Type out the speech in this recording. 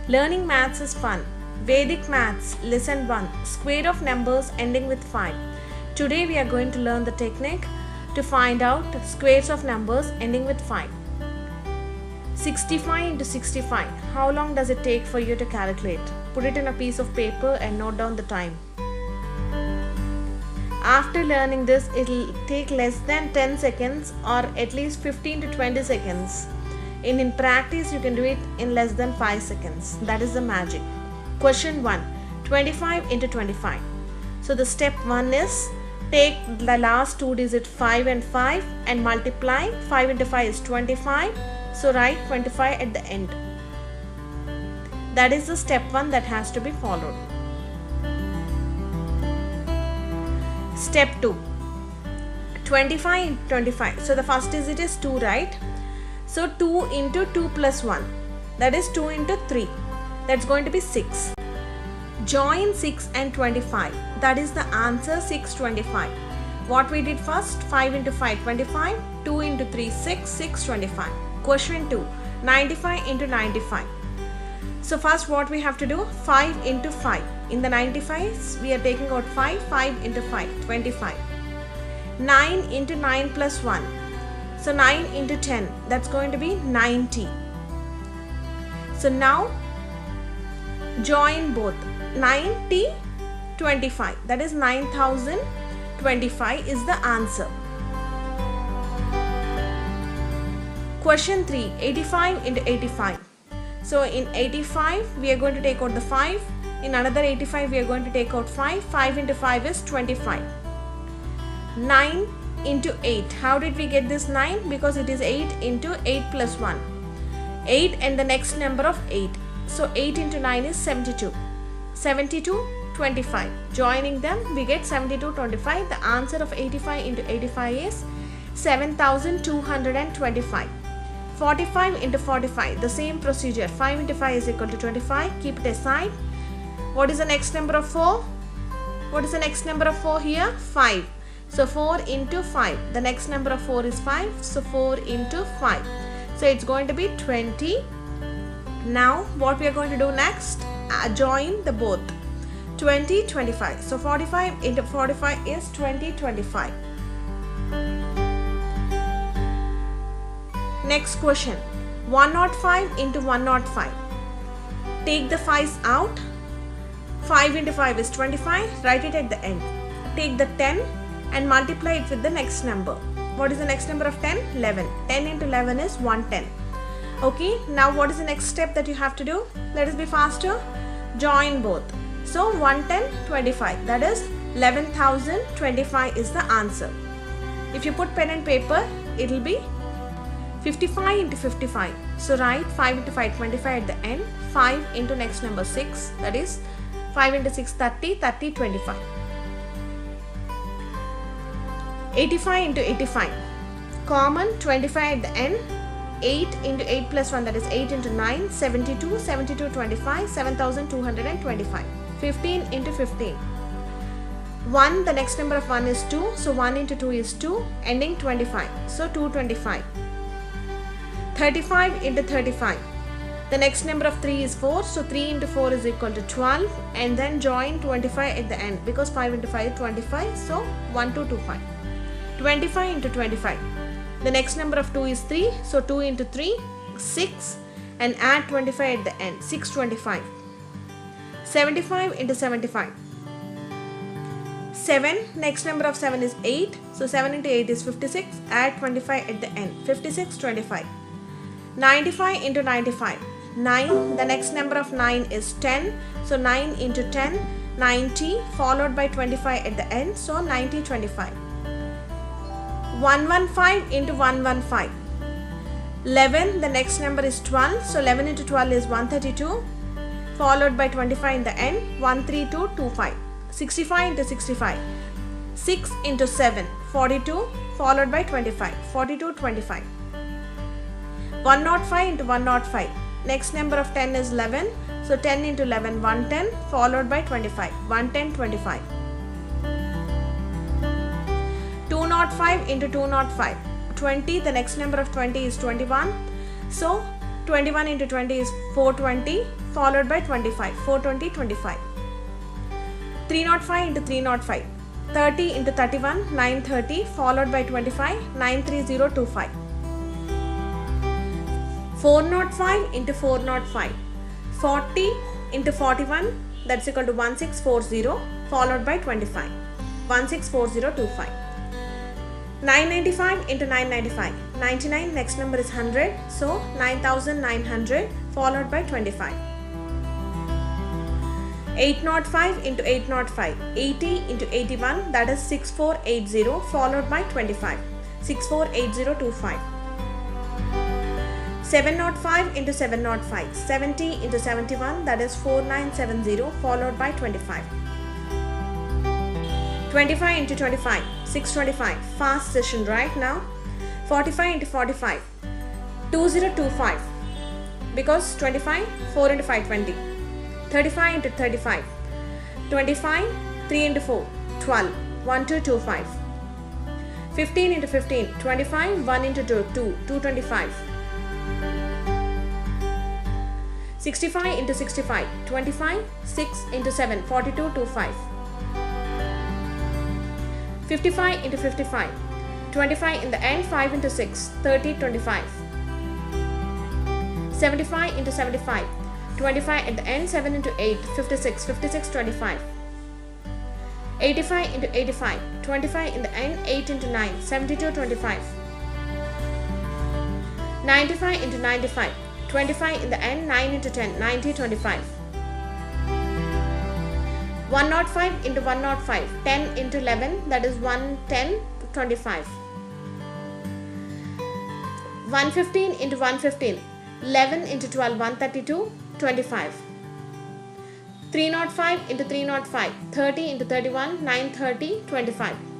Learning maths is fun. Vedic Maths, Lesson 1, Square of numbers ending with 5. Today we are going to learn the technique to find out squares of numbers ending with 5. 65 into 65. How long does it take for you to calculate? Put it in a piece of paper and note down the time. After learning this, it will take less than 10 seconds or at least 15 to 20 seconds. In practice, you can do it in less than 5 seconds. That is the magic. Question 1. 25 into 25. So the step 1 is take the last two digits 5 and multiply. 5 into 5 is 25. So write 25 at the end. That is the step 1 that has to be followed. Step 2. 25 into 25. So the first digit is 2, right? So 2 into 2 plus 1. That is 2 into 3. That's going to be 6. Join 6 and 25. That is the answer, 625. What we did first? 5 into 5, 25. 2 into 3, 6. 625. Question 2. 95 into 95. So first what we have to do? 5 into 5. In the 95s, we are taking out 5. 5 into 5, 25. 9 into 9 plus 1. So 9 into 10. That's going to be 90. So now join both. 90, 25. That is 9025 is the answer. Question 3. 85 into 85. So in 85, we are going to take out the 5. In another 85, we are going to take out 5. 5 into 5 is 25. 9 into 8. How did we get this 9? Because it is 8 into 8 plus 1. 8 and the next number of 8. So 8 into 9 is 72. 72, 25. Joining them, we get 72, 25. The answer of 85 into 85 is 7225. 45 into 45. The same procedure. 5 into 5 is equal to 25. Keep it aside. What is the next number of 4? What is the next number of 4 here? 5. So 4 into 5. The next number of 4 is 5. So 4 into 5. So it's going to be 20. Now what we are going to do next? Join the both. 20, 25. So 45 into 45 is 20, 25. Next question. 105 into 105. Take the 5's out. 5 into 5 is 25. Write it at the end. Take the 10 and multiply it with the next number. What is the next number of 10? 11. 10 into 11 is 110. Okay, now what is the next step that you have to do? Let us be faster. Join both. So 110, 25. That is 11,025 is the answer. If you put pen and paper, it will be 55 into 55. So write 5 into 5, 25 at the end. 5 into next number 6. That is 5 into 6, 30, 30, 25. 85 into 85. Common 25 at the end. 8 into 8 plus 1, that is 8 into 9, 72, 72, 25, 7,225. 15 into 15. 1, the next number of 1 is 2, so 1 into 2 is 2, ending 25, so 225. 35 into 35. The next number of 3 is 4, so 3 into 4 is equal to 12, and then join 25 at the end, because 5 into 5 is 25, so 1225. 25 into 25. The next number of 2 is 3, so 2 into 3, 6, and add 25 at the end, 625. 75 into 75. 7, next number of 7 is 8, so 7 into 8 is 56, add 25 at the end, 56, 25. 95 into 95. 9, the next number of 9 is 10, so 9 into 10, 90, followed by 25 at the end, so 90, 25. 115 into 115. 11, the next number is 12, so 11 into 12 is 132, followed by 25 in the end, 13225. 65 into 65. 6 into 7, 42, followed by 25, 4225. 105 into 105. Next number of 10 is 11, so 10 into 11, 110, followed by 25, 110, 25. 205 into 205. 20, the next number of 20 is 21. So 21 into 20 is 420 followed by 25. 420, 25. 305 into 305. 30 into 31, 930 followed by 25, 93025. 405 into 405. 40 into 41, that's equal to 1640 followed by 25. 164025. 995 into 995. 99, next number is 100, so 9900 followed by 25. 805 into 805. 80 into 81, that is 6480 followed by 25. 648025. 705 into 705. 70 into 71, that is 4970 followed by 25. 25 into 25. 625. Fast session right now. 45 into 45. 2025. Because 25, 4 into 5, 20. 35 into 35. 25, 3 into 4, 12. 1225. 15 into 15. 25, 1 into 2, 225. 65 into 65. 25, 6 into 7, 4225. 55 into 55. 25 in the end, 5 into 6, 30, 25. 75 into 75. 25 at the end, 7 into 8, 56, 56, 25. 85 into 85. 25 in the end, 8 into 9, 72, 25. 95 into 95. 25 in the end, 9 into 10, 90, 25. 105 into 105. 10 into 11, that is 110, 25. 115 into 115. 11 into 12, 132, 25. 305 into 305. 30 into 31, 930, 25.